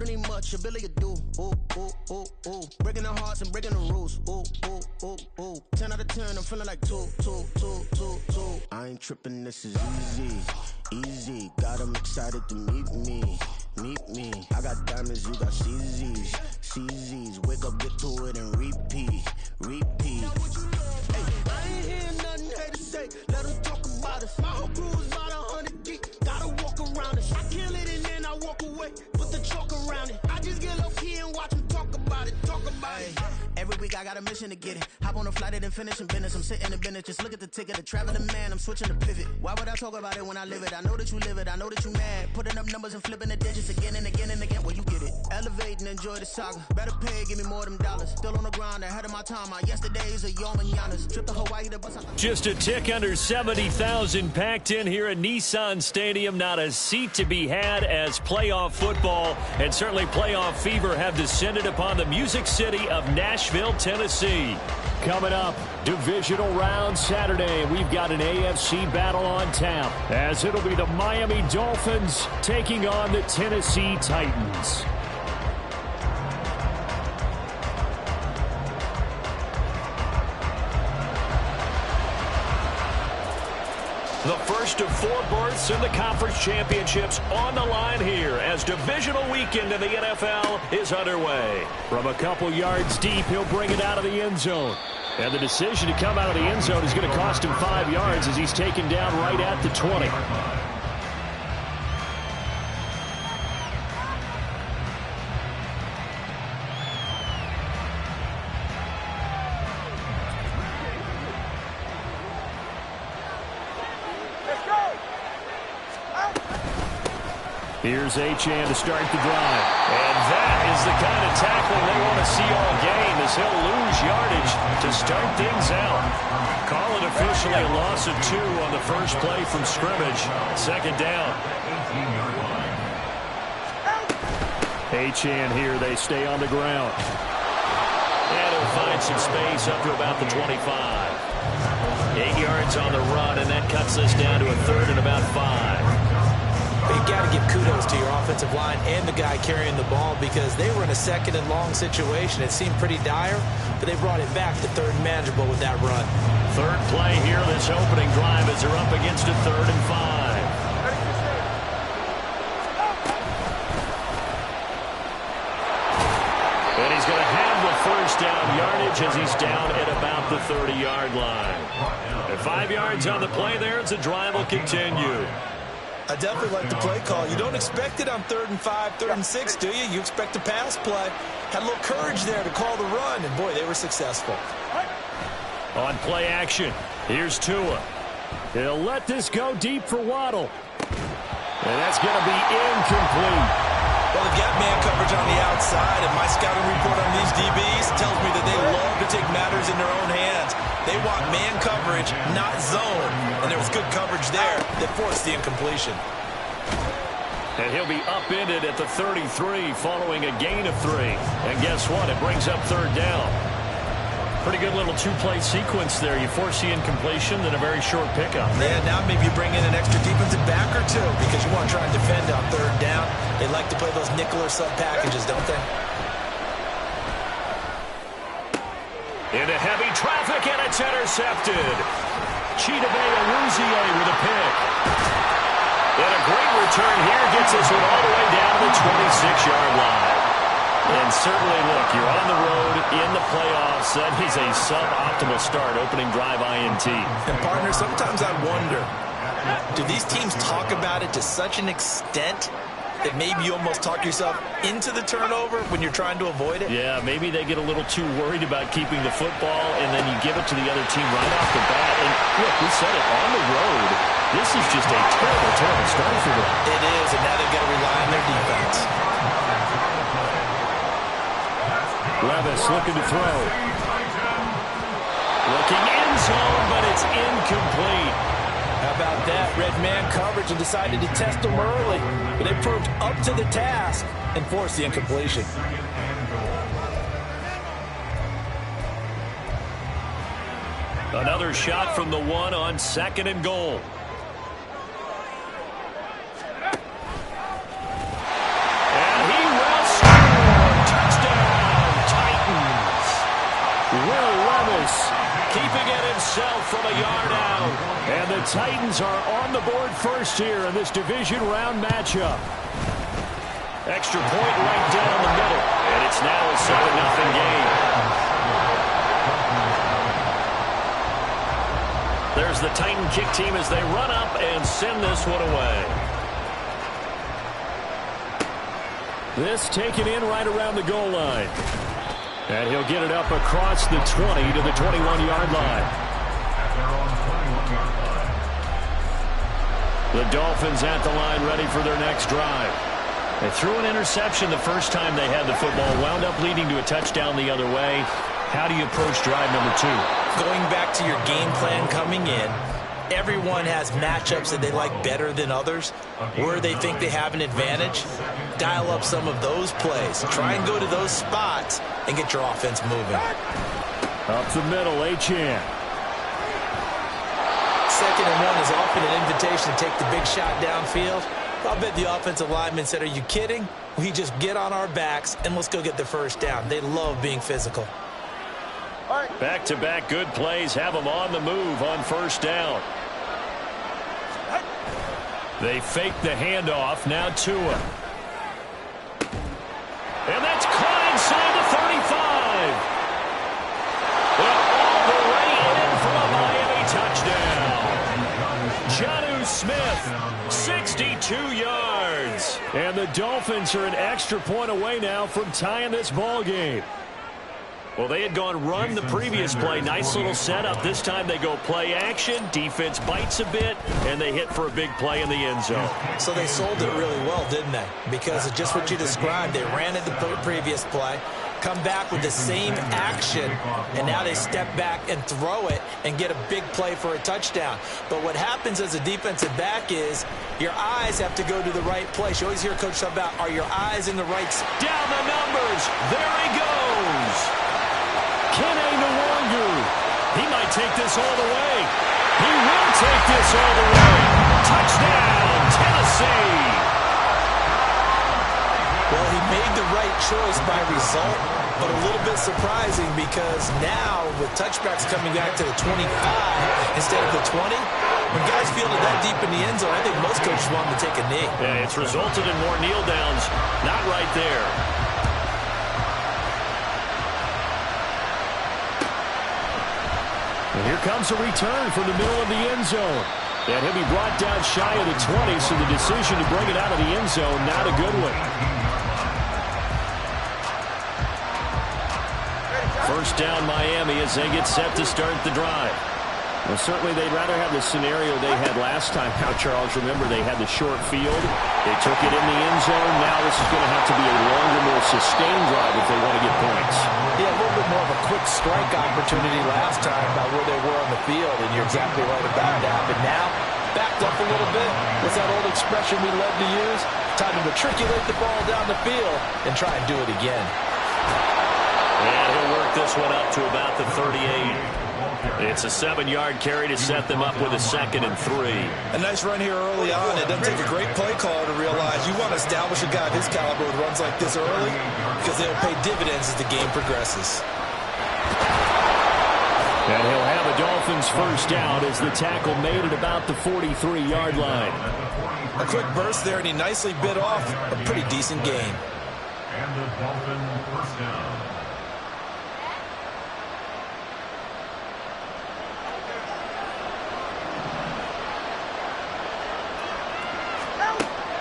don't need much, ability to do. Ooh, ooh, ooh, ooh. Breaking the hearts and breaking the rules. Ooh, ooh, ooh, ooh. 10 out of 10, I'm feeling like 2. I ain't tripping, this is easy. Easy, got 'em excited to meet me. I got diamonds, you got CZs. Wake up, get to it, and repeat. Hey, I ain't hearing nothing haters say. Let them talk about us. My whole crew is about 100 deep. Gotta walk around it. I kill it and then I walk away. Put the chalk around it. I just get low key and watch them talk about it. Every week I got a mission to get it. Hop on a flight and then finish in business. I'm sitting in business, just look at the ticket. The traveling man, I'm switching to pivot. Why would I talk about it when I live it? I know that you live it, I know that you mad. Putting up numbers and flipping the digits again and again and again. Well, you get it. Elevate and enjoy the saga. Better pay, give me more of them dollars. Still on the grind, ahead of my time. My yesterdays are your mananas. Trip to Hawaii to bust out. Just a tick under 70,000 packed in here at Nissan Stadium. Not a seat to be had as playoff football and certainly playoff fever have descended upon the Music City of Nashville, Tennessee. Coming up, divisional round Saturday. We've got an AFC battle on tap as it'll be the Miami Dolphins taking on the Tennessee Titans. The first of 4 berths in the conference championships on the line here as divisional weekend in the NFL is underway. From a couple yards deep, he'll bring it out of the end zone. And the decision to come out of the end zone is going to cost him 5 yards as he's taken down right at the 20. Here's Achane to start the drive. And that is the kind of tackling they want to see all game as he'll lose yardage to start things out. Call it officially a loss of 2 on the first play from scrimmage. Second down. Achane here. They stay on the ground. And he'll find some space up to about the 25. 8 yards on the run, and that cuts this down to a third and about 5. You've got to give kudos to your offensive line and the guy carrying the ball because they were in a second and long situation. It seemed pretty dire, but they brought it back to third and manageable with that run. Third play here, this opening drive as they're up against a 3rd and 5. And he's going to have the first down yardage as he's down at about the 30-yard line. And 5 yards on the play there as the drive will continue. I definitely like the play call. You don't expect it on 3rd and 5, 3rd and 6, do you? You expect a pass play. Had a little courage there to call the run, and boy, they were successful. On play action, here's Tua. He'll let this go deep for Waddle. And that's going to be incomplete. Well, they've got man coverage on the outside, and my scouting report on these DBs tells me that they love to take matters in their own hands. They want man coverage, not zone. And there was good coverage there that forced the incompletion. And he'll be upended at the 33 following a gain of 3. And guess what? It brings up 3rd down. Pretty good little 2-play sequence there. You force the incompletion, then a very short pickup. Yeah, now maybe you bring in an extra defensive back or 2 because you want to try and defend on 3rd down. They like to play those nickel or sub packages, don't they? Into heavy traffic, and it's intercepted. Chidobe Awuzie with a pick. And a great return here gets us all the way down to the 26-yard line. And certainly, look, you're on the road in the playoffs. That is a suboptimal start, opening drive INT. And, partner, sometimes I wonder, do these teams talk about it to such an extent that maybe you almost talk yourself into the turnover when you're trying to avoid it? Yeah, maybe they get a little too worried about keeping the football, and then you give it to the other team right off the bat. And, look, we said it, on the road, this is just a terrible, terrible start for them. It is, and now they've got to rely on their defense. Levis looking to throw. Looking end zone, but it's incomplete. How about that? Red man coverage and decided to test them early. But they proved up to the task and forced the incompletion. Another shot from the 1 on 2nd and goal. And he will keeping it himself from a yard out. And the Titans are on the board first here in this division round matchup. Extra point right down the middle. And it's now a 7-0 game. There's the Titan kick team as they run up and send this one away. This taken in right around the goal line. And he'll get it up across the 20 to the 21-yard line. The Dolphins at the line ready for their next drive. They threw an interception the first time they had the football, wound up leading to a touchdown the other way. How do you approach drive number 2? Going back to your game plan coming in, everyone has matchups that they like better than others, where they think they have an advantage. Dial up some of those plays. Try and go to those spots and get your offense moving. Up the middle, Achane. 2nd and 1 is often an invitation to take the big shot downfield. I bet the offensive lineman said, are you kidding? We just get on our backs and let's go get the first down. They love being physical. Back-to-back good plays have them on the move on first down. They fake the handoff. Now Tua. And that's caught inside the 35. They're all the way in for a Miami touchdown. Jonnu Smith, 62 yards. And the Dolphins are an extra point away now from tying this ball game. Well, they had gone run the previous play. Nice little setup. This time they go play action. Defense bites a bit, and they hit for a big play in the end zone. So they sold it really well, didn't they? Because of just what you described. They ran it the previous play, come back with the same action, and now they step back and throw it and get a big play for a touchdown. But what happens as a defensive back is your eyes have to go to the right place. You always hear Coach talk about, are your eyes in the right spot? Down the numbers. There he goes. Kene Nwangwu. He might take this all the way. He will take this all the way. Touchdown, Tennessee. Well, he made the right choice by result, but a little bit surprising because now with touchbacks coming back to the 25 instead of the 20, when guys feel it that deep in the end zone, I think most coaches want them to take a knee. Yeah, it's resulted in more kneel downs. Not right there. And here comes a return from the middle of the end zone. And he'll be brought down shy of the 20, so the decision to bring it out of the end zone, not a good one. First down Miami as they get set to start the drive. Well, certainly they'd rather have the scenario they had last time. Now, Charles, remember they had the short field. They took it in the end zone. Now this is going to have to be a longer, more sustained drive if they want to get points. Yeah, a little bit more of a quick strike opportunity last time about where they were on the field, and you're exactly right about that. But now, backed up a little bit. What's that old expression we love to use? Time to matriculate the ball down the field and try and do it again. And he'll work this one up to about the 38. It's a 7-yard carry to set them up with a 2nd and 3. A nice run here early on. It doesn't take a great play caller to realize you want to establish a guy of his caliber with runs like this early because they'll pay dividends as the game progresses. And he'll have a Dolphins first down as the tackle made at about the 43-yard line. A quick burst there, and he nicely bit off a pretty decent gain. And the Dolphins first down.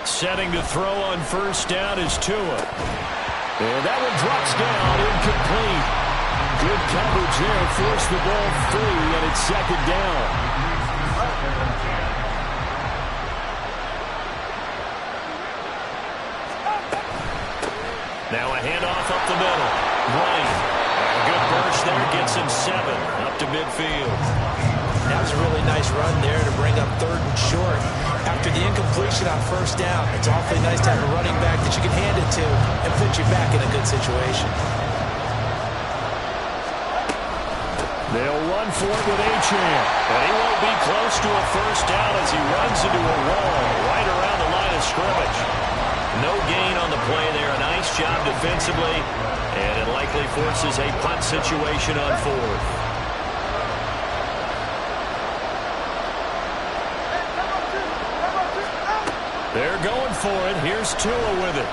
Setting to throw on first down is Tua. And that one drops down, incomplete. Good coverage there, forced the ball free, and it's 2nd down. Now a handoff up the middle. Bryant. A good burst there, gets him 7 up to midfield. That was a really nice run there to bring up 3rd and short. After the incompletion on first down, it's awfully nice to have a running back that you can hand it to and put you back in a good situation. They'll run for it with Achane. And he won't be close to a first down as he runs into a wall right around the line of scrimmage. No gain on the play there. A nice job defensively. And it likely forces a punt situation on 4th. They're going for it. Here's Tua with it.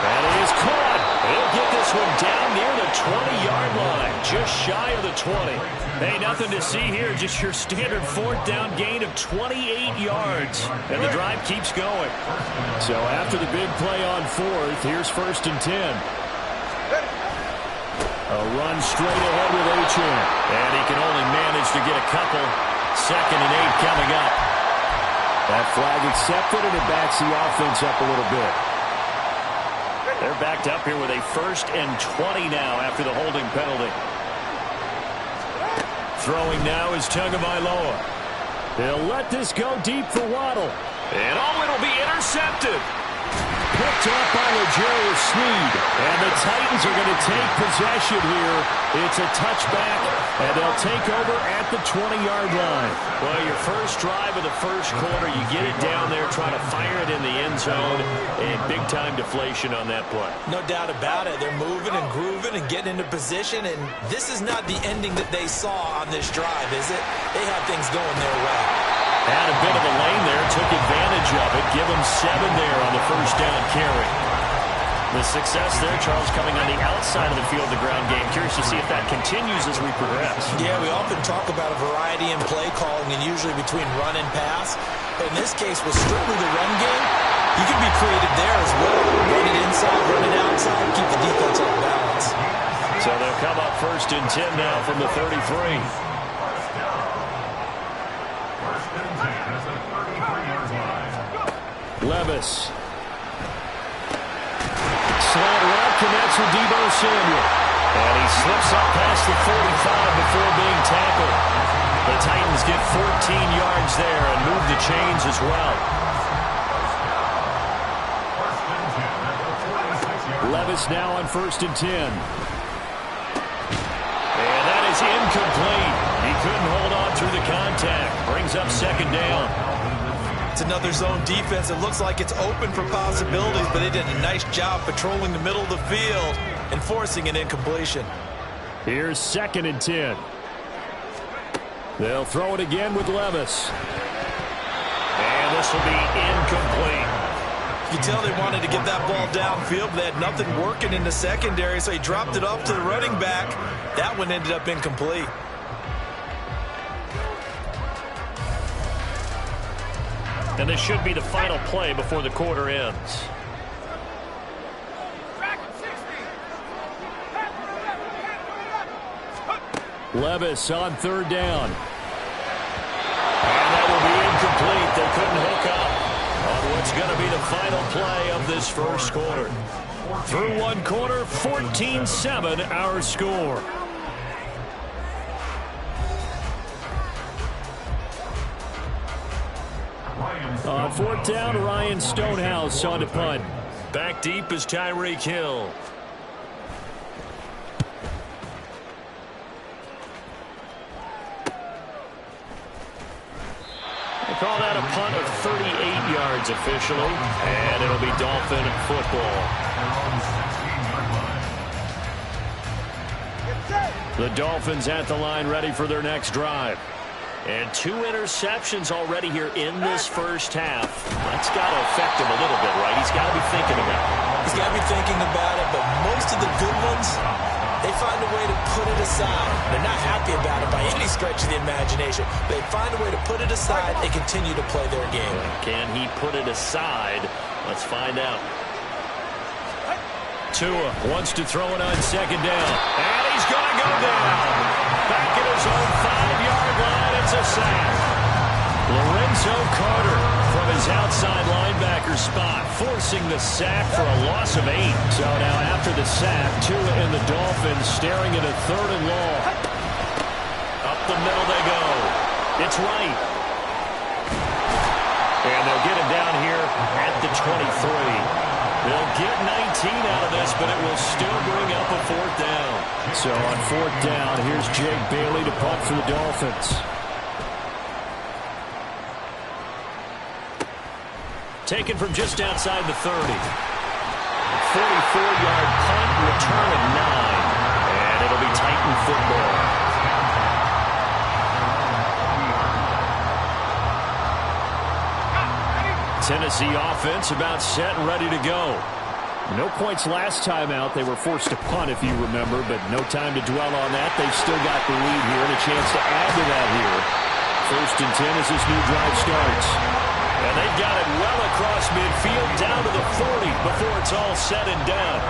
And he is caught. He'll get this one down near the 20-yard line, just shy of the 20. Hey, nothing to see here, just your standard fourth down gain of 28 yards. And the drive keeps going. So after the big play on fourth, here's 1st and 10. A run straight ahead with Achane. And he can only manage to get a couple. 2nd and 8 coming up. That flag accepted, and it backs the offense up a little bit. They're backed up here with a 1st and 20 now after the holding penalty. Throwing now is Tagovailoa. They'll let this go deep for Waddle. And it'll be intercepted. Picked up by L'Jarius Sneed. And the Titans are going to take possession here. It's a touchback, and they'll take over at the 20-yard line. Well, your first drive of the first quarter, you get it down there, try to fire it in the end zone, and big-time deflation on that play. No doubt about it. They're moving and grooving and getting into position, and this is not the ending that they saw on this drive, is it? They have things going their way. Had a bit of a lane there, took advantage of it. Give him 7 there on the first down carry. The success there, Charles, coming on the outside of the field, the ground game. Curious to see if that continues as we progress. Yeah, we often talk about a variety in play calling and usually between run and pass. But in this case, with strictly the run game, you can be creative there as well. Run it inside, run it outside, keep the defense off balance. So they'll come up 1st and 10 now from the 33. Levis. Slant route connects with Deebo Samuel. And he slips up past the 45 before being tackled. The Titans get 14 yards there and move the chains as well. Levis now on 1st and 10. And that is incomplete. He couldn't hold on through the contact. Brings up 2nd down. It's another zone defense. It looks like it's open for possibilities, but they did a nice job patrolling the middle of the field and forcing an incompletion. Here's 2nd and 10. They'll throw it again with Levis. And this will be incomplete. You can tell they wanted to get that ball downfield, but they had nothing working in the secondary, so he dropped it off to the running back. That one ended up incomplete. And this should be the final play before the quarter ends. Levis on 3rd down. And that will be incomplete. They couldn't hook up on what's going to be the final play of this first quarter. Through one quarter, 14-7 our score. On 4th down, Ryan Stonehouse on to punt. Back deep is Tyreek Hill. They call that a punt of 38 yards officially, and it'll be Dolphin football. The Dolphins at the line ready for their next drive. And 2 interceptions already here in this first half. That's got to affect him a little bit, right? He's got to be thinking about it. He's got to be thinking about it, but most of the good ones, they find a way to put it aside. They're not happy about it by any stretch of the imagination. They find a way to put it aside and continue to play their game. Can he put it aside? Let's find out. Tua wants to throw it on 2nd down. And he's going to go down. Back at his own 5-yard line. It's a sack. Lorenzo Carter from his outside linebacker spot, forcing the sack for a loss of 8. So now after the sack, Tua and the Dolphins staring at a 3rd and long. Up the middle they go. It's right. And they'll get it down here at the 23. They'll get 19 out of this, but it will still bring up a 4th down. So on 4th down, here's Jake Bailey to punt for the Dolphins. Taken from just outside the 30. 44-yard punt, return of 9. And it'll be Titan football. Tennessee offense about set and ready to go. No points last time out. They were forced to punt, if you remember, but no time to dwell on that. They've still got the lead here and a chance to add to that here. 1st and 10 as this new drive starts. And they've got it well across midfield down to the 40 before it's all said and done.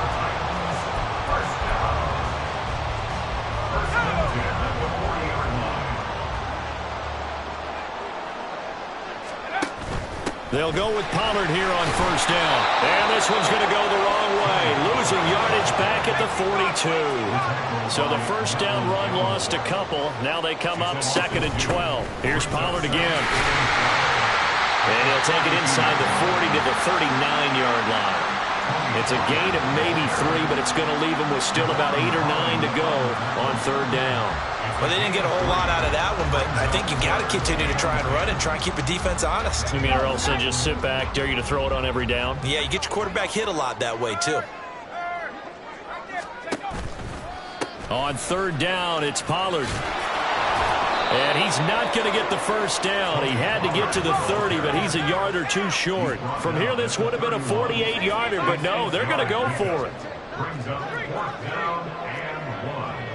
They'll go with Pollard here on 1st down. And this one's going to go the wrong way. Losing yardage back at the 42. So the 1st down run lost a couple. Now they come up 2nd and 12. Here's Pollard again. And he'll take it inside the 40 to the 39-yard line. It's a gain of maybe 3, but it's going to leave him with still about 8 or 9 to go on 3rd down. Well, they didn't get a whole lot out of that one, but I think you got to continue to try and run and try and keep the defense honest. You mean or else they just sit back, dare you to throw it on every down? Yeah, you get your quarterback hit a lot that way, too. On 3rd down, it's Pollard. And he's not going to get the 1st down. He had to get to the 30, but he's a yard or 2 short. From here, this would have been a 48-yarder, but no, they're going to go for it. Brings up 4th down and 1.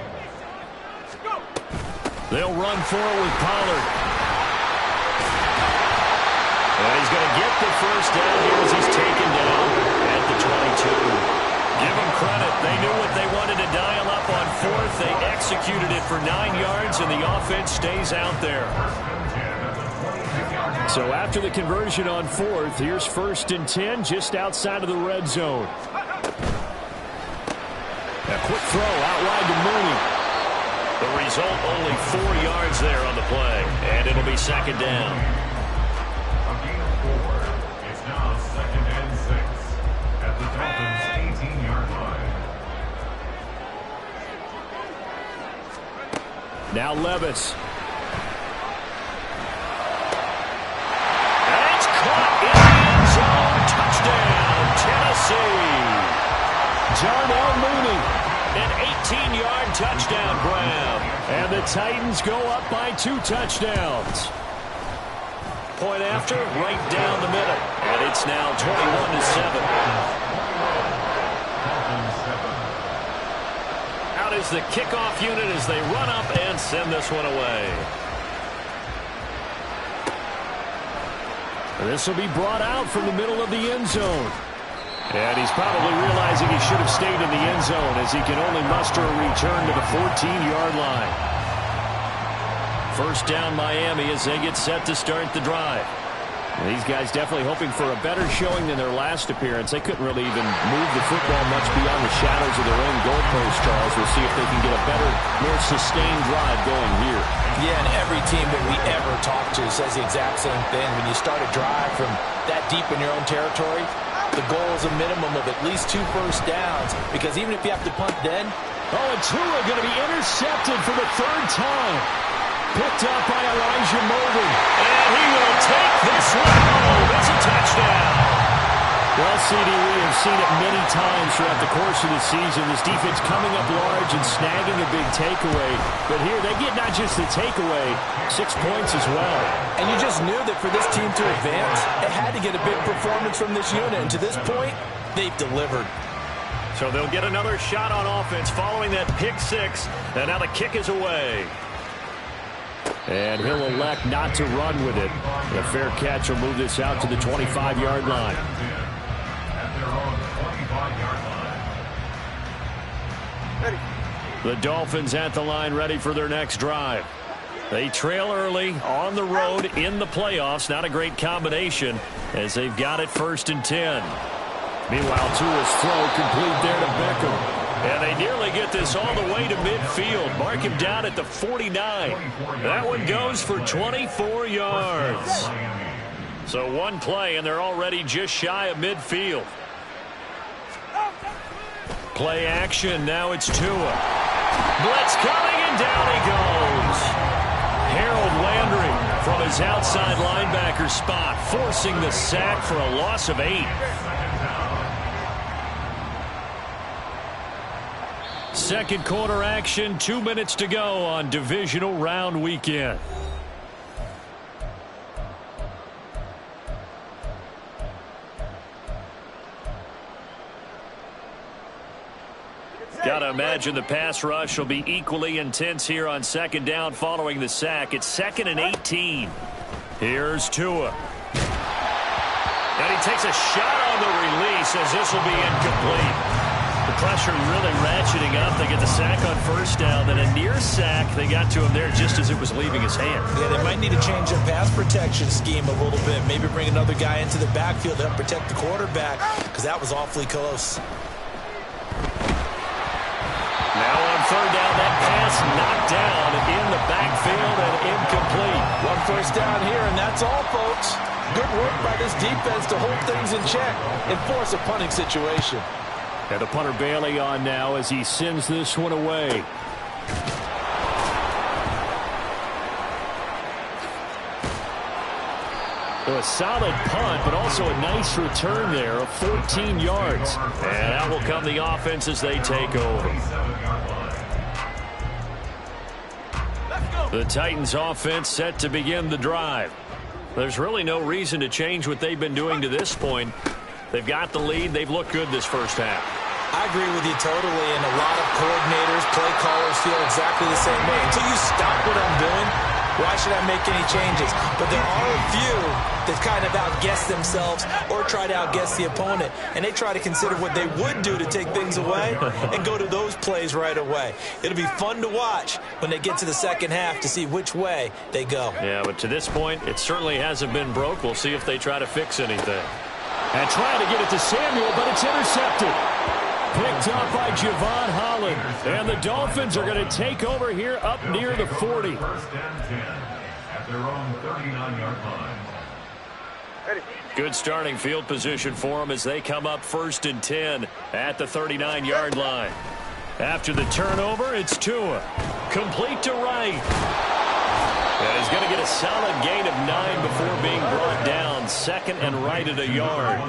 They'll run for it with Pollard. And he's going to get the 1st down here as he's taken down at the 22. Give them credit. They knew what they wanted to dial up on 4th. They executed it for 9 yards, and the offense stays out there. So after the conversion on 4th, here's 1st and 10 just outside of the red zone. A quick throw out wide to Mooney. The result, only 4 yards there on the play, and it'll be 2nd down. A gain of 4. It's now 2nd and 6 at the Dolphins' 18-yard line. Now Levis. And it's caught in the end zone. Touchdown, Tennessee. Darnell Mooney. An 18-yard touchdown grab. And the Titans go up by 2 touchdowns. Point after, right down the middle. And it's now 21-7. Out is the kickoff unit as they run up and send this one away. This will be brought out from the middle of the end zone. And he's probably realizing he should have stayed in the end zone as he can only muster a return to the 14-yard line. 1st down Miami as they get set to start the drive. These guys definitely hoping for a better showing than their last appearance. They couldn't really even move the football much beyond the shadows of their own goalpost, Charles. We'll see if they can get a better, more sustained drive going here. Yeah, and every team that we ever talk to says the exact same thing. When you start a drive from that deep in your own territory, the goal is a minimum of at least 2 first downs, because even if you have to punt then. Oh, and Tua going to be intercepted for the 3rd time. Picked up by Elijah Molden. And he will take this one home. It's a touchdown. Well, CD, we have seen it many times throughout the course of the season. This defense coming up large and snagging a big takeaway. But here they get not just the takeaway, 6 points as well. And you just knew that for this team to advance, it had to get a big performance from this unit. And to this point, they've delivered. So they'll get another shot on offense following that pick 6. And now the kick is away. And he'll elect not to run with it. A fair catch will move this out to the 25-yard line. The Dolphins at the line ready for their next drive. They trail early on the road in the playoffs. Not a great combination as they've got it 1st and 10. Meanwhile, Tua's throw complete there to Beckham. And they nearly get this all the way to midfield. Mark him down at the 49. That one goes for 24 yards. So one play, and they're already just shy of midfield. Play action. Now it's Tua. Blitz coming, and down he goes. Harold Landry from his outside linebacker spot, forcing the sack for a loss of 8. Second quarter action, 2 minutes to go on divisional round weekend. Gotta imagine the pass rush will be equally intense here on second down following the sack. It's 2nd and 18. Here's Tua. And he takes a shot on the release as this will be incomplete. The pressure really ratcheting up. They get the sack on first down. Then a near sack. They got to him there just as it was leaving his hand. Yeah, they might need to change their pass protection scheme a little bit. Maybe bring another guy into the backfield to help protect the quarterback, because that was awfully close. Now on third down, that pass knocked down in the backfield and incomplete. One first down here, and that's all, folks. Good work by this defense to hold things in check and force a punting situation. And the punter Bailey on now as he sends this one away. So a solid punt, but also a nice return there of 14 yards. And out will come the offense as they take over. The Titans offense set to begin the drive. There's really no reason to change what they've been doing to this point. They've got the lead. They've looked good this first half. I agree with you totally, and a lot of coordinators, play callers feel exactly the same way. Until you stop what I'm doing, why should I make any changes? But there are a few that kind of outguess themselves or try to outguess the opponent, and they try to consider what they would do to take things away and go to those plays right away. It'll be fun to watch when they get to the second half to see which way they go. Yeah, but to this point, it certainly hasn't been broke. We'll see if they try to fix anything. And trying to get it to Samuel, but it's intercepted. Picked up by Javon Holland. And the Dolphins are going to take over here up near the 40. First and 10 at their own 39-yard line. Good starting field position for them as they come up 1st and 10 at the 39-yard line. After the turnover, it's Tua. Complete to Wright. And he's going to get a solid gain of 9 before being brought down. 2nd and right at a yard.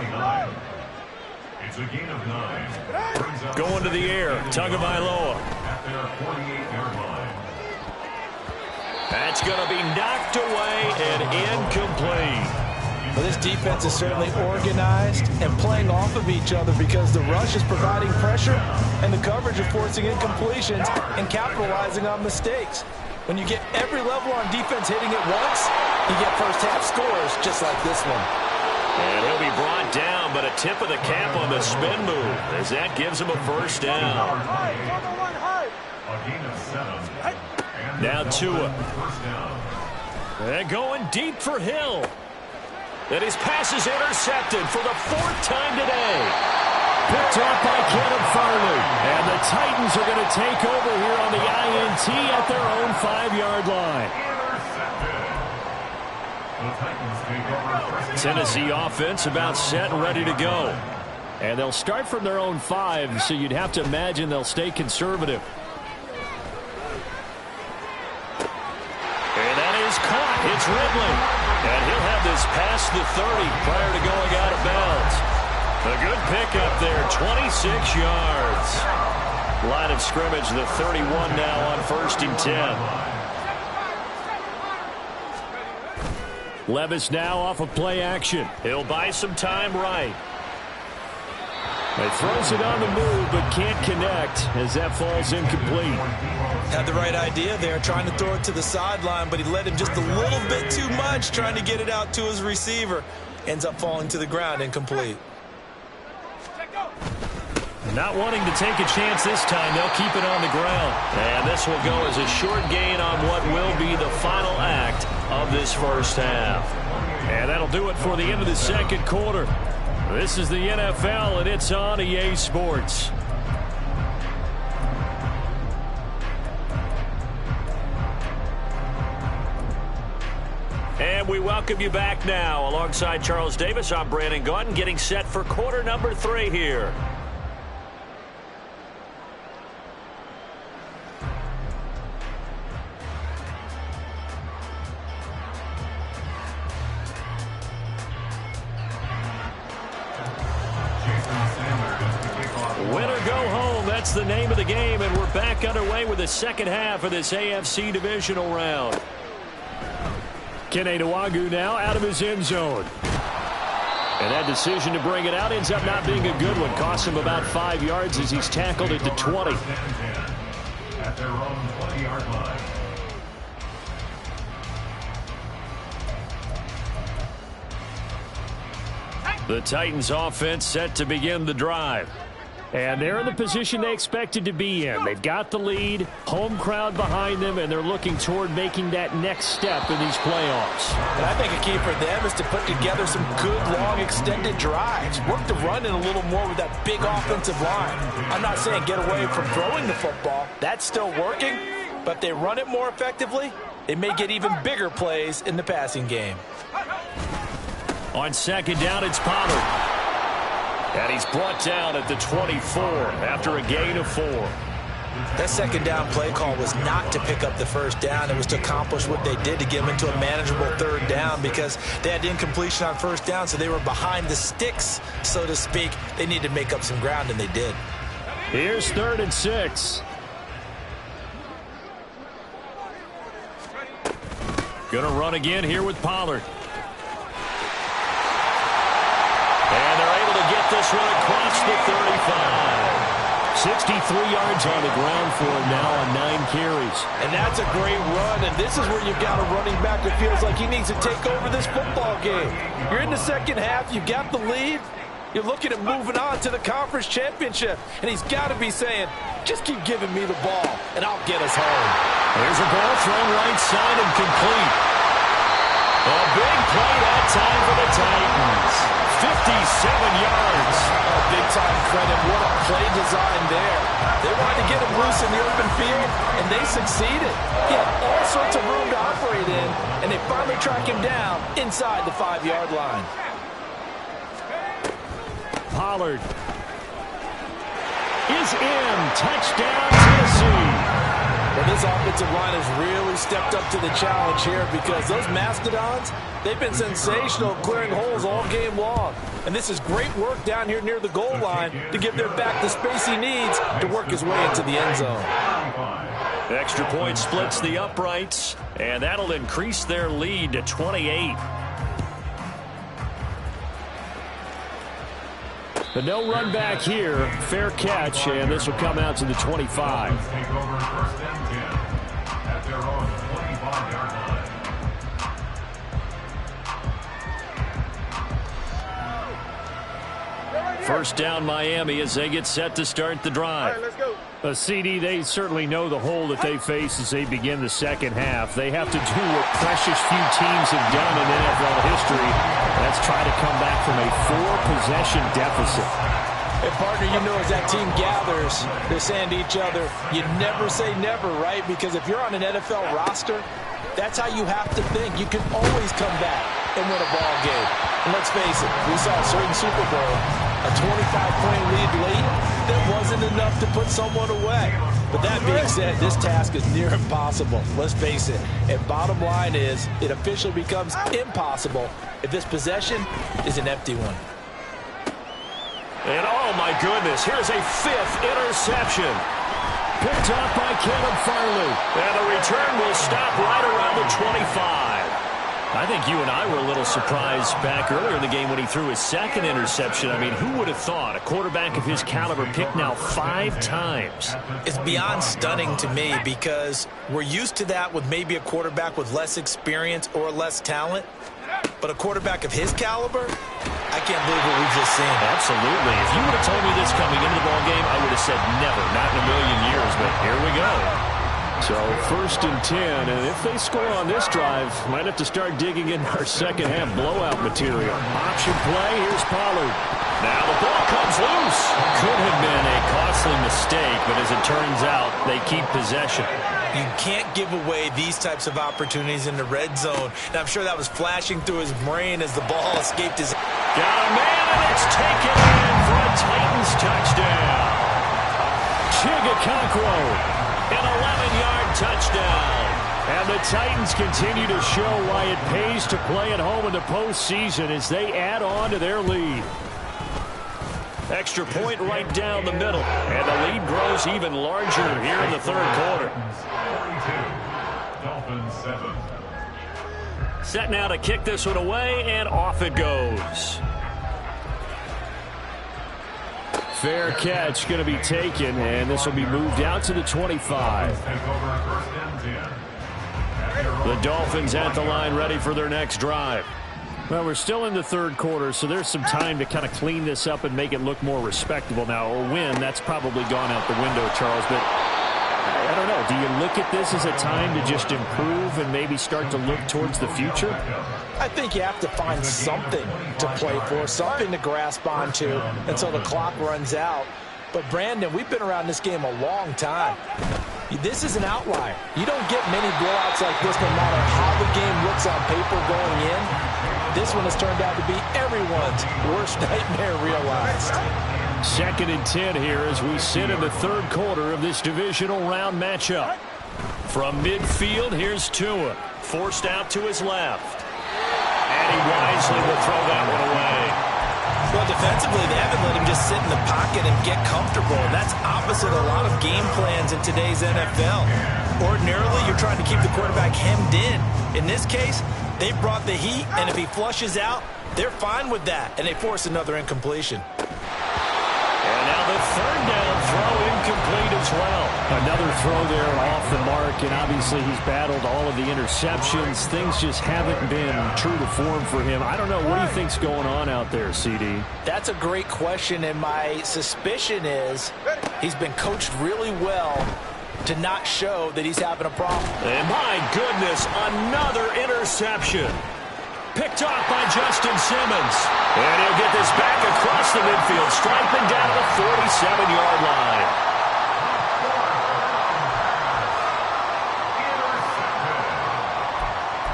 It's a gain of 9. Going to the air, Tagovailoa. At their 48-yard line. That's going to be knocked away and incomplete. Well, this defense is certainly organized and playing off of each other because the rush is providing pressure and the coverage is forcing incompletions and capitalizing on mistakes. When you get every level on defense hitting it once, you get first-half scores just like this one. And he'll be brought down, but a tip of the cap on the spin move as that gives him a first down. A gain of 7. Now Tua. First down. And going deep for Hill. And his pass is intercepted for the 4th time today. Picked off by Kevin Farley. And the Titans are going to take over here on the INT at their own 5-yard line. Tennessee offense about set and ready to go. And they'll start from their own 5, so you'd have to imagine they'll stay conservative. And that is caught. It's Ridley. And he'll have this past the 30 prior to going out of bounds. A good pickup there, 26 yards. Line of scrimmage, the 31 now on 1st and 10. Levis now off of play action. He'll buy some time right. He throws it on the move, but can't connect as that falls incomplete. Had the right idea there, trying to throw it to the sideline, but he led him just a little bit too much, trying to get it out to his receiver. Ends up falling to the ground, incomplete. Not wanting to take a chance this time, they'll keep it on the ground. And this will go as a short gain on what will be the final act of this first half. And that'll do it for the end of the second quarter. This is the NFL, and it's on EA Sports. And we welcome you back now. Alongside Charles Davis, I'm Brandon Gaudin, getting set for quarter number 3 here. Win or go home, that's the name of the game, and we're back underway with the second half of this AFC divisional round. Kene Nwangwu now out of his end zone. And that decision to bring it out ends up not being a good one. Costs him about 5 yards as he's tackled at the 20. At their own 20-yard line. The Titans offense set to begin the drive. And they're in the position they expected to be in. They've got the lead, home crowd behind them, and they're looking toward making that next step in these playoffs. And I think a key for them is to put together some good, long, extended drives. Work the run in a little more with that big offensive line. I'm not saying get away from throwing the football. That's still working. But if they run it more effectively, they may get even bigger plays in the passing game. On second down, it's Pollard. And he's brought down at the 24 after a gain of 4. That second down play call was not to pick up the first down. It was to accomplish what they did to get them into a manageable third down because they had incompletion on first down, so they were behind the sticks, so to speak. They needed to make up some ground, and they did. Here's 3rd and 6. Going to run again here with Pollard. And they're able to get this one across the 35. 63 yards on the ground for him now on 9 carries. And that's a great run, and this is where you've got a running back that feels like he needs to take over this football game. You're in the second half, you got the lead, you're looking at moving on to the conference championship, and he's got to be saying, just keep giving me the ball, and I'll get us home. There's a ball thrown right side and complete. A big play that time for the Titans. 57 yards. Oh, big-time credit. What a play design there. They wanted to get him loose in the open field, and they succeeded. He had all sorts of room to operate in, and they finally track him down inside the 5-yard line. Pollard is in. Touchdown, Tennessee. Well, this offensive line has really stepped up to the challenge here because those Mastodons, they've been sensational clearing holes all game long. And this is great work down here near the goal line to give their back the space he needs to work his way into the end zone. Extra point splits the uprights, and that'll increase their lead to 28. But no run back here. Fair catch, and this will come out to the 25. Take over 1st and 10 at their own 25-yard line. First down, Miami, as they get set to start the drive. Let's go. CD, they certainly know the hole that they face as they begin the second half. They have to do what precious few teams have done in NFL history. That's try to come back from a 4-possession deficit. And partner, you know, as that team gathers, they're saying to each other, you never say never, right? Because if you're on an NFL roster, that's how you have to think. You can always come back and win a ball game. And let's face it, we saw a certain Super Bowl, a 25-point lead late that wasn't enough to put someone away. But that being said, this task is near impossible. Let's face it. And bottom line is, it officially becomes impossible if this possession is an empty one. And oh my goodness, here's a 5th interception. Picked up by Caleb Farley. And the return will stop right around the 25. I think you and I were a little surprised back earlier in the game when he threw his 2nd interception. I mean, who would have thought a quarterback of his caliber picked now 5 times? It's beyond stunning to me because we're used to that with maybe a quarterback with less experience or less talent. But a quarterback of his caliber, I can't believe what we've just seen. Absolutely. If you would have told me this coming into the ball game, I would have said never, not in a million years. But here we go. So 1st and 10, and if they score on this drive, might have to start digging in our second half blowout material. Option play, here's Pollard. Now the ball comes loose. Could have been a costly mistake, but as it turns out, they keep possession. You can't give away these types of opportunities in the red zone. And I'm sure that was flashing through his brain as the ball escaped his... Got a man, and it's taken in for a Titans touchdown. Chigakonkwo. An 11-yard touchdown. And the Titans continue to show why it pays to play at home in the postseason as they add on to their lead. Extra point right down the middle. And the lead grows even larger here in the 3rd quarter. 42, Dolphins 7. Set now to kick this one away, and off it goes. Fair catch going to be taken, and this will be moved out to the 25. The Dolphins at the line ready for their next drive. Well, we're still in the third quarter, so there's some time to kind of clean this up and make it look more respectable. Now, a win, that's probably gone out the window, Charles, but I don't know. Do you look at this as a time to just improve and maybe start to look towards the future? I think you have to find something to play for, something to grasp onto until the clock runs out. But, Brandon, we've been around this game a long time. This is an outlier. You don't get many blowouts like this no matter how the game looks on paper going in. This one has turned out to be everyone's worst nightmare realized. 2nd and 10 here as we sit in the third quarter of this divisional round matchup. From midfield, here's Tua. Forced out to his left. And he wisely will throw that one away. Well, defensively, they haven't let him just sit in the pocket and get comfortable. And that's opposite a lot of game plans in today's NFL. Ordinarily, you're trying to keep the quarterback hemmed in. In this case, they brought the heat, and if he flushes out, they're fine with that, and they force another incompletion. And now the third down throw incomplete as well. Another throw there off the mark, and obviously he's battled all of the interceptions. Things just haven't been true to form for him. I don't know. What do you think's going on out there, CD? That's a great question, and my suspicion is he's been coached really well to not show that he's having a problem. And my goodness, another interception. Picked off by Justin Simmons. And he'll get this back across the midfield, striping down to the 47-yard line.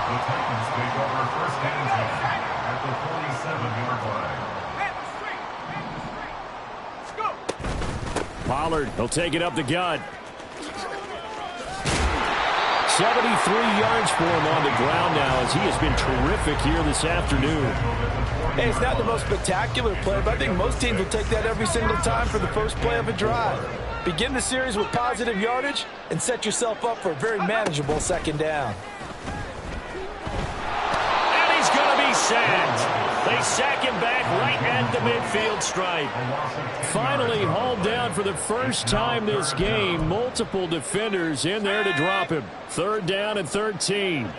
The Titans take over first and 10 at the 47-yard line. Pollard, he'll take it up the gut. 73 yards for him on the ground now as he has been terrific here this afternoon. Hey, it's not the most spectacular play, but I think most teams will take that every single time for the first play of a drive. Begin the series with positive yardage and set yourself up for a very manageable second down. And he's going to be sacked. They sack him back right at the midfield stripe. Finally hauled down for the first time this game. Multiple defenders in there to drop him. 3rd down and 13.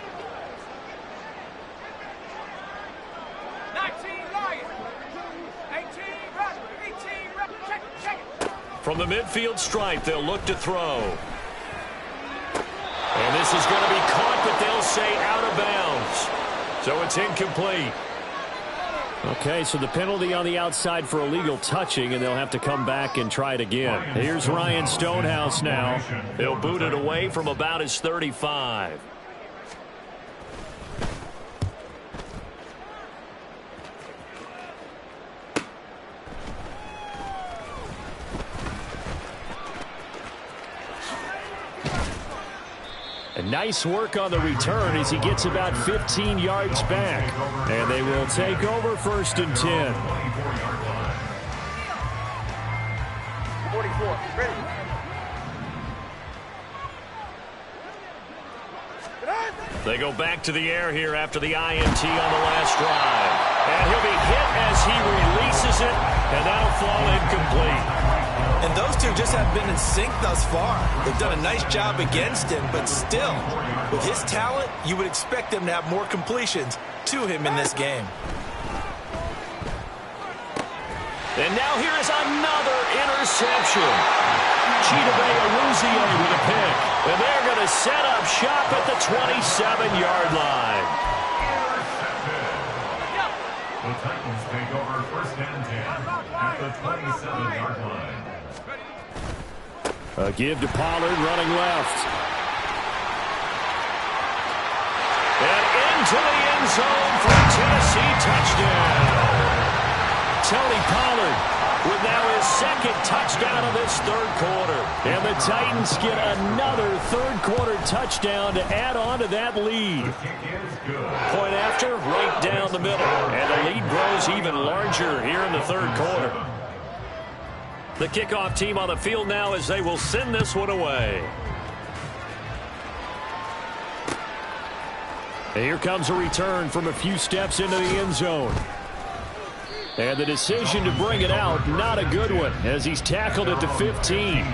From the midfield stripe, they'll look to throw. And this is going to be caught, but they'll say out of bounds. So it's incomplete. Okay, so the penalty on the outside for illegal touching, and they'll have to come back and try it again. Here's Ryan Stonehouse now. He'll boot it away from about his 35. And nice work on the return as he gets about 15 yards back. And they will take over 1st and 10. 44, ready. They go back to the air here after the INT on the last drive. And he'll be hit as he releases it, and that'll fall incomplete. And those two just have been in sync thus far. They've done a nice job against him, but still, with his talent, you would expect them to have more completions to him in this game. And now here is another interception. Chidobe Awuzie with a pick. And they're going to set up shop at the 27-yard line. The Titans take over first and 10 at the 27-yard line. A give to Pollard running left. And into the end zone for a Tennessee touchdown. Tony Pollard with now his 2nd touchdown of this 3rd quarter. And the Titans get another 3rd quarter touchdown to add on to that lead. Point after, right down the middle. And the lead grows even larger here in the 3rd quarter. The kickoff team on the field now as they will send this one away. And here comes a return from a few steps into the end zone. And the decision to bring it out, not a good one, as he's tackled it to 15.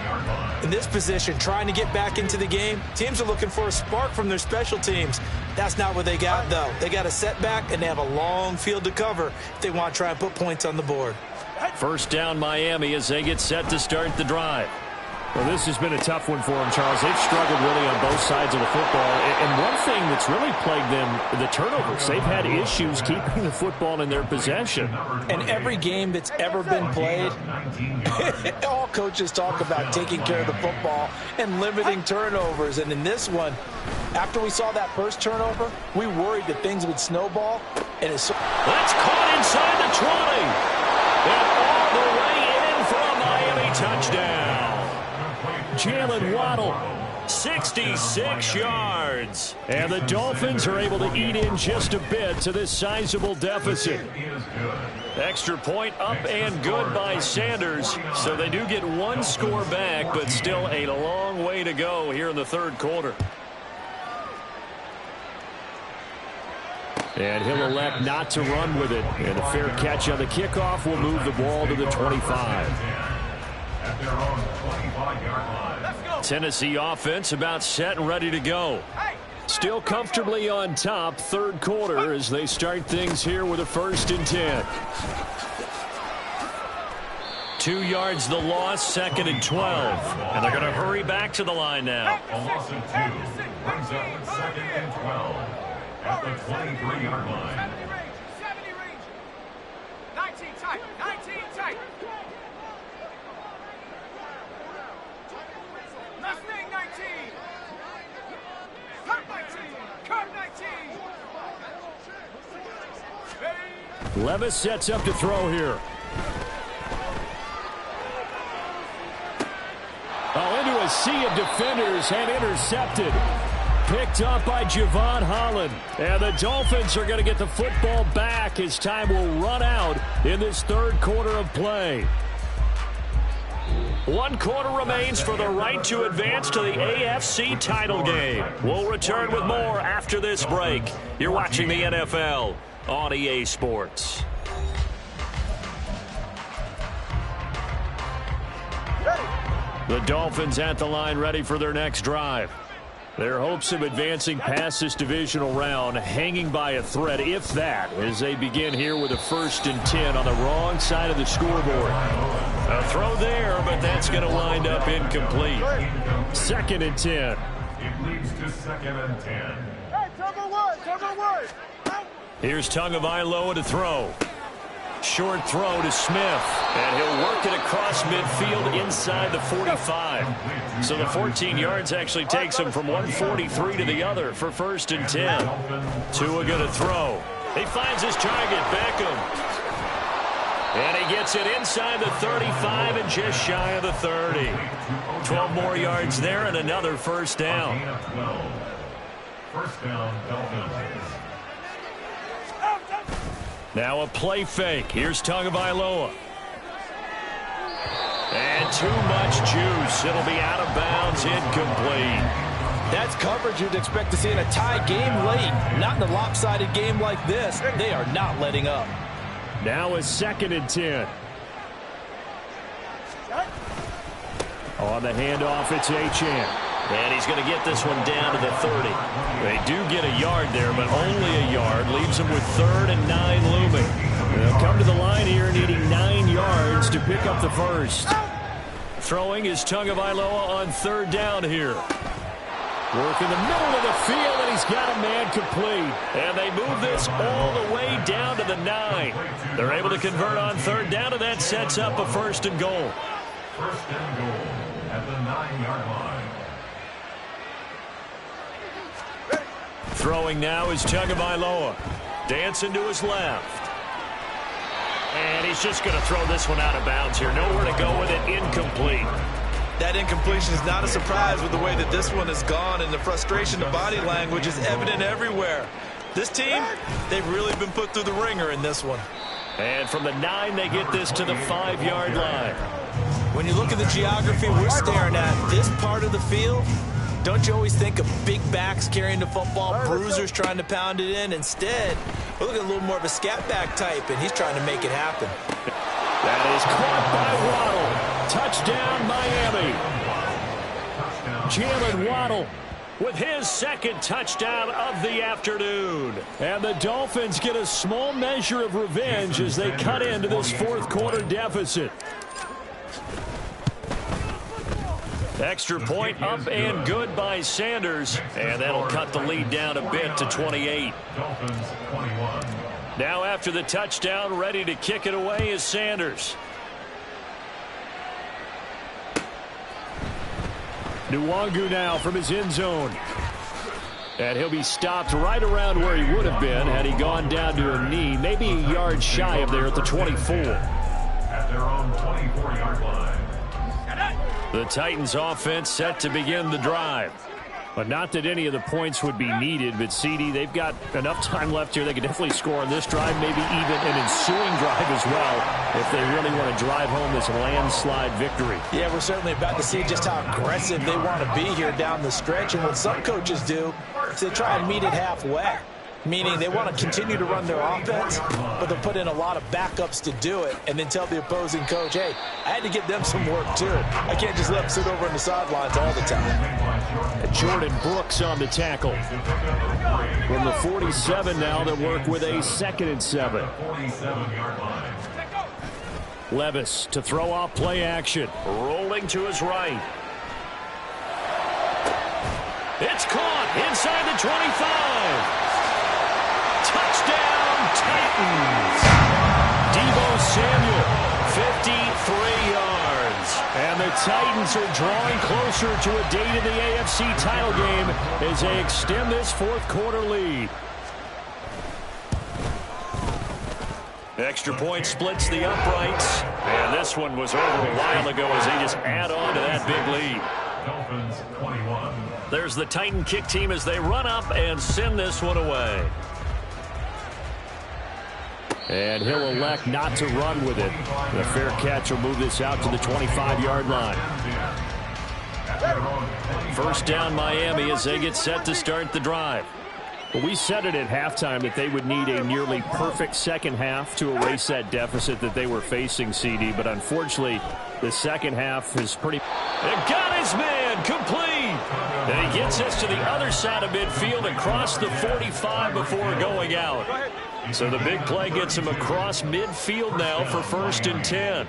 In this position, trying to get back into the game, teams are looking for a spark from their special teams. That's not what they got, though. They got a setback, and they have a long field to cover if they want to try and put points on the board. First down, Miami, as they get set to start the drive. Well, this has been a tough one for them, Charles. They've struggled really on both sides of the football. And one thing that's really plagued them, the turnovers. They've had issues keeping the football in their possession. And every game that's ever been played, all coaches talk about taking care of the football and limiting turnovers. And in this one, after we saw that first turnover, we worried that things would snowball. And it's That's caught inside the 20. And all the way in for a Miami touchdown. Jalen Waddle, 66 yards. And the Dolphins are able to eat in just a bit to this sizable deficit. Extra point up and good by Sanders. So they do get one score back, but still a long way to go here in the third quarter. And he'll elect not to run with it. And a fair catch on the kickoff will move the ball to the 25. At their own 25-yard line. Tennessee offense about set and ready to go. Still comfortably on top, third quarter, as they start things here with a 1st and 10. 2 yards the loss, 2nd and 12. And they're going to hurry back to the line now. A loss of 2 brings up with 2nd and 12 at the 23-yard line. 70 range. 19 tight. 19 tight. Left wing 19. Curve 19. Curve 19. Levis sets up to throw here. Into a sea of defenders and intercepted. Picked up by Javon Holland. And the Dolphins are going to get the football back as time will run out in this third quarter of play. 1 quarter remains for the right to advance to the AFC title game. We'll return with more after this break. You're watching the NFL on EA Sports. The Dolphins at the line ready for their next drive. Their hopes of advancing past this divisional round hanging by a thread, if that, as they begin here with a 1st and 10 on the wrong side of the scoreboard. A throw there, but that's going to wind up incomplete. 2nd and 10. It leads to 2nd and 10. Hey, cover one. Here's Tagovailoa to throw. Short throw to Smith, and he'll work it across midfield inside the 45. So the 14 yards actually takes him from 143 to the other for 1st and 10. Tua going to throw. He finds his target, Beckham. And he gets it inside the 35 and just shy of the 30. 12 more yards there and another 1st down. 1st down, Dolphins. Now a play fake. Here's Tagovailoa. And too much juice. It'll be out of bounds, incomplete. That's coverage you'd expect to see in a tie game late. Not in a lopsided game like this. They are not letting up. Now a 2nd and 10. On the handoff, it's Achane. And he's going to get this one down to the 30. They do get a yard there, but only a yard. Leaves them with 3rd and 9 looming. They'll come to the line here needing 9 yards to pick up the 1st. Throwing is Tagovailoa on 3rd down here. Work in the middle of the field, and he's got a man complete. And they move this all the way down to the 9. They're able to convert on 3rd down, and that sets up a 1st and goal. 1st and goal at the 9-yard line. Throwing now is Tagovailoa. Dancing to his left. And he's just going to throw this one out of bounds here. Nowhere to go with it. Incomplete. That incompletion is not a surprise with the way that this one has gone, and the frustration, the body language is evident everywhere. This team, they've really been put through the ringer in this one. And from the 9, they get this to the 5-yard line. When you look at the geography we're staring at, this part of the field Don't you always think of big backs carrying the football, bruisers trying to pound it in? Instead, we're looking at a little more of a scat back type, and he's trying to make it happen. That is caught by Waddle. Touchdown, Miami. Jalen Waddle with his second touchdown of the afternoon. And the Dolphins get a small measure of revenge as they cut into this fourth quarter deficit. Extra point up and good by Sanders. And that'll cut the lead down a bit to 28. Dolphins 21. Now after the touchdown, ready to kick it away is Sanders. Nwangu now from his end zone. And he'll be stopped right around where he would have been had he gone down to a knee, maybe a yard shy of there at the 24. At their own 24-yard line. The Titans offense set to begin the drive. But not that any of the points would be needed, but CD, they've got enough time left here. They could definitely score on this drive, maybe even an ensuing drive as well, if they really want to drive home this landslide victory. Yeah, we're certainly about to see just how aggressive they want to be here down the stretch. And what some coaches do is they try and meet it halfway, meaning they want to continue to run their offense, but they'll put in a lot of backups to do it and then tell the opposing coach, hey, I had to give them some work too. I can't just let them sit over on the sidelines all the time. And Jordan Brooks on the tackle. From the 47 now, they work with a 2nd and 7. 47-yard line. Levis to throw off play action. Rolling to his right. It's caught inside the 25. Touchdown, Titans. Deebo Samuel, 53 yards. And the Titans are drawing closer to a date in the AFC title game as they extend this fourth quarter lead. Extra point splits the uprights. And this one was over a while ago as they just add on to that big lead. Dolphins 21. There's the Titan kick team as they run up and send this one away. And he'll elect not to run with it. The fair catch will move this out to the 25-yard line. First down Miami as they get set to start the drive. Well, we said it at halftime that they would need a nearly perfect second half to erase that deficit that they were facing, CD. But unfortunately, the second half is pretty... They've got his man complete. And he gets us to the other side of midfield across the 45 before going out. So the big play gets him across midfield now for 1st and 10.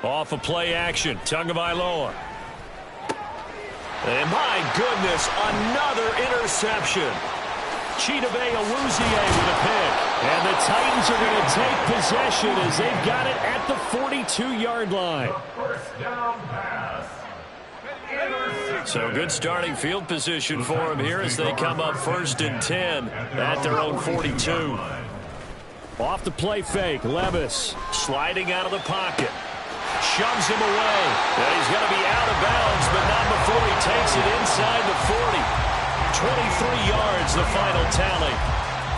Off of play action, Tagovailoa. And my goodness, another interception. Chidobe Awuzie with a pick. And the Titans are going to take possession as they've got it at the 42-yard line. First down pass. So good starting field position for them here as they come up 1st and 10 at their own 42. Off the play fake, Levis sliding out of the pocket. Shoves him away. And he's going to be out of bounds, but not before he takes it inside the 40. 23 yards, the final tally.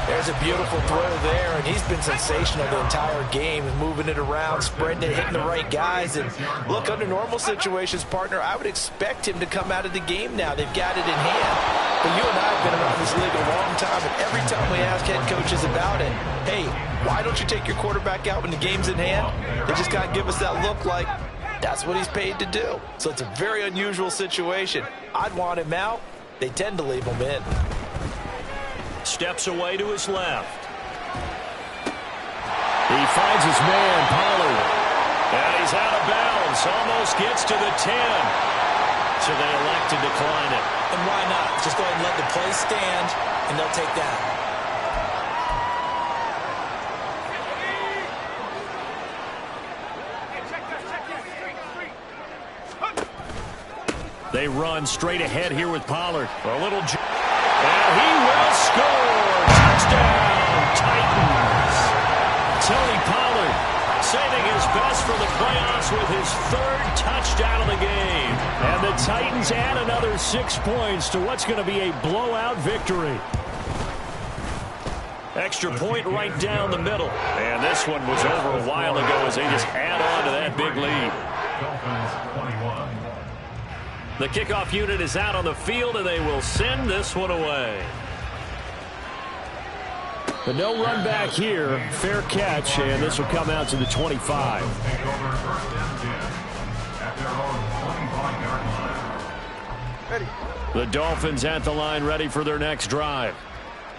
There's a beautiful throw there, and he's been sensational the entire game, moving it around, spreading it, hitting the right guys. And look, under normal situations, partner, I would expect him to come out of the game now. They've got it in hand. But you and I have been around this league a long time, and every time we ask head coaches about it, hey, why don't you take your quarterback out when the game's in hand? They just got to give us that look like that's what he's paid to do. So it's a very unusual situation. I'd want him out. They tend to leave him in. Steps away to his left. He finds his man, Pollard. And he's out of bounds. Almost gets to the 10. So they elect to decline it. And why not? Just go ahead and let the play stand, and they'll take that. They run straight ahead here with Pollard. A little... And he will score! Touchdown, Titans! Tony Pollard saving his best for the playoffs with his 3rd touchdown of the game. And the Titans add another 6 points to what's going to be a blowout victory. Extra point right down the middle. And this one was over a while ago as they just add on to that big lead. Dolphins 21. The kickoff unit is out on the field, and they will send this one away. The no run back here. Fair catch, and this will come out to the 25. The Dolphins at the line ready for their next drive.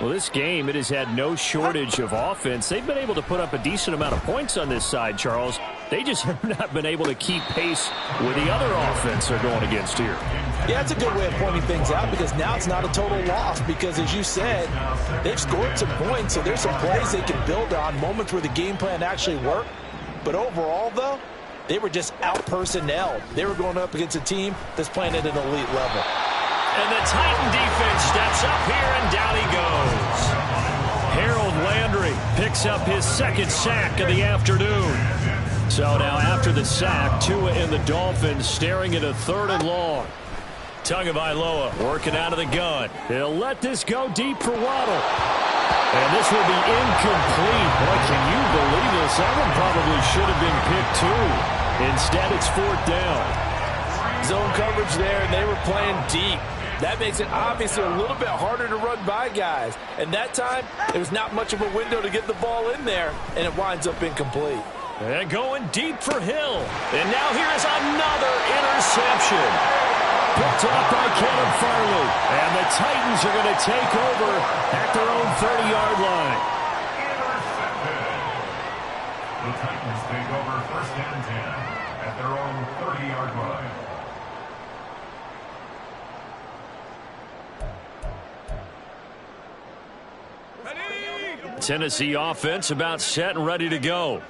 Well, this game, it has had no shortage of offense. They've been able to put up a decent amount of points on this side, Charles. They just have not been able to keep pace with the other offense they're going against here. Yeah, it's a good way of pointing things out because now it's not a total loss because, as you said, they've scored some points, so there's some plays they can build on, moments where the game plan actually worked. But overall, though, they were just out-personnelled. They were going up against a team that's playing at an elite level. And the Titan defense steps up here, and down he goes. Harold Landry picks up his second sack of the afternoon. So now after the sack, Tua and the Dolphins staring at a 3rd and long. Tagovailoa working out of the gun. He'll let this go deep for Waddle. And this will be incomplete. Boy, can you believe this? That one probably should have been picked too. Instead, it's 4th down. Zone coverage there, and they were playing deep. That makes it obviously a little bit harder to run by guys. And that time, there's not much of a window to get the ball in there, and it winds up incomplete. And going deep for Hill. And now here's another interception. Picked up by Caleb Farley. And the Titans are going to take over at their own 30-yard line. The Titans take over 1st and 10 at their own 30-yard line. Tennessee offense about set and ready to go.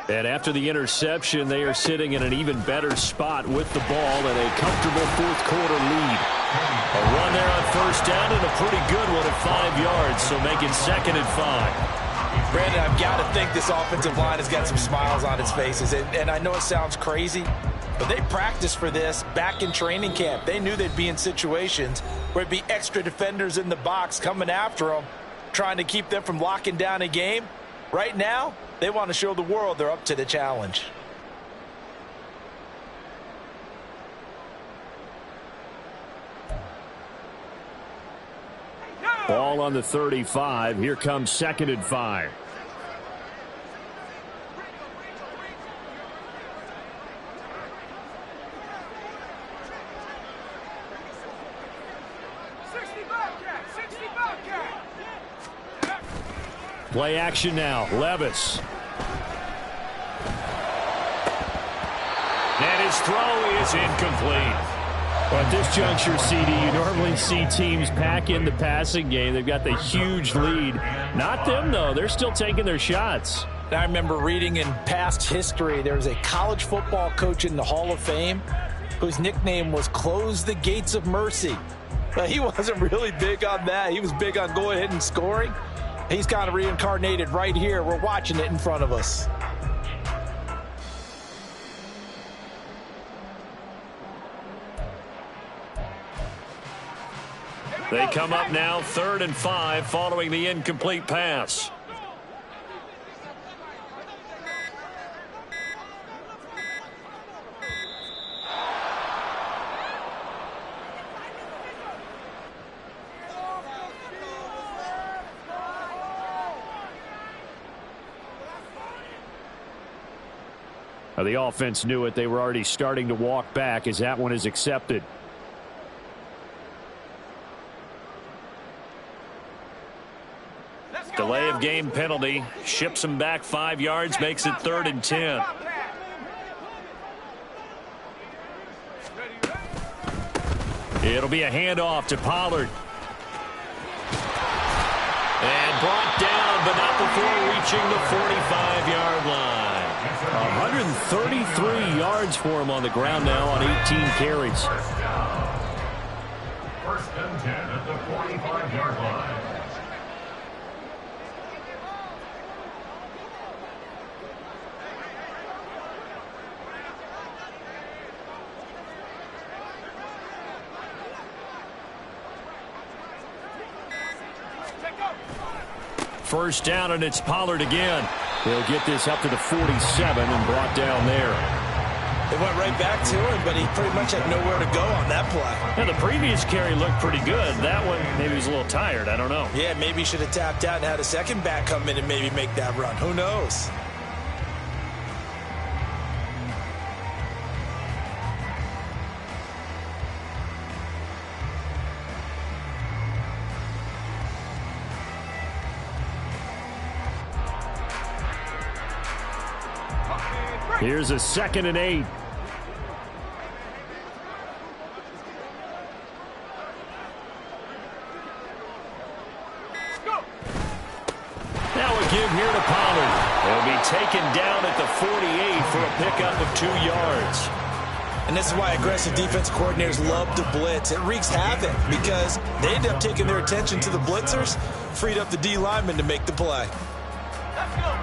And after the interception, they are sitting in an even better spot with the ball and a comfortable 4th quarter lead. A run there on 1st down and a pretty good one at 5 yards, so making 2nd and 5. Brandon, I've got to think this offensive line has got some smiles on its faces. And I know it sounds crazy, but they practiced for this back in training camp. They knew they'd be in situations where it'd be extra defenders in the box coming after them, trying to keep them from locking down a game. Right now, they want to show the world they're up to the challenge. Ball on the 35. Here comes 2nd and 5. Play action now. Levis. And his throw is incomplete. Well, at this juncture, CD, you normally see teams pack in the passing game. They've got the huge lead. Not them, though. They're still taking their shots. I remember reading in past history, there was a college football coach in the Hall of Fame whose nickname was Close the Gates of Mercy. But he wasn't really big on that. He was big on go ahead and scoring. He's kind of reincarnated right here. We're watching it in front of us. They come up now 3rd and 5 following the incomplete pass. The offense knew it. They were already starting to walk back as that one is accepted. Delay of game penalty. Ships them back 5 yards. Makes it 3rd and 10. It'll be a handoff to Pollard. And brought down, but not before reaching the 45-yard line. 133 yards for him on the ground now on 18 carries. 1st and 10 at the 45-yard line. First down, and it's Pollard again. They'll get this up to the 47 and brought down there. They went right back to him, but he pretty much had nowhere to go on that play. Yeah, the previous carry looked pretty good. That one, maybe he was a little tired. I don't know. Yeah, maybe he should have tapped out and had a second back come in and maybe make that run. Who knows? Here's a 2nd and 8. Now a give here to Pollard. He'll be taken down at the 48 for a pickup of 2 yards. And this is why aggressive defense coordinators love to blitz. It wreaks havoc because they end up taking their attention to the blitzers, freed up the D lineman to make the play. Let's go.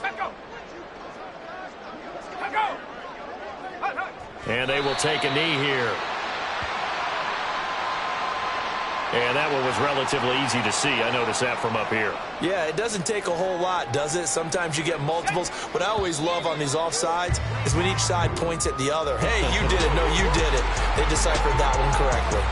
Let go. Let go. Hut, hut. And they will take a knee here. And that one was relatively easy to see. I noticed that from up here. Yeah, it doesn't take a whole lot, does it? Sometimes you get multiples. What I always love on these offsides is when each side points at the other. Hey, you did it. No, you did it. They deciphered that one correctly.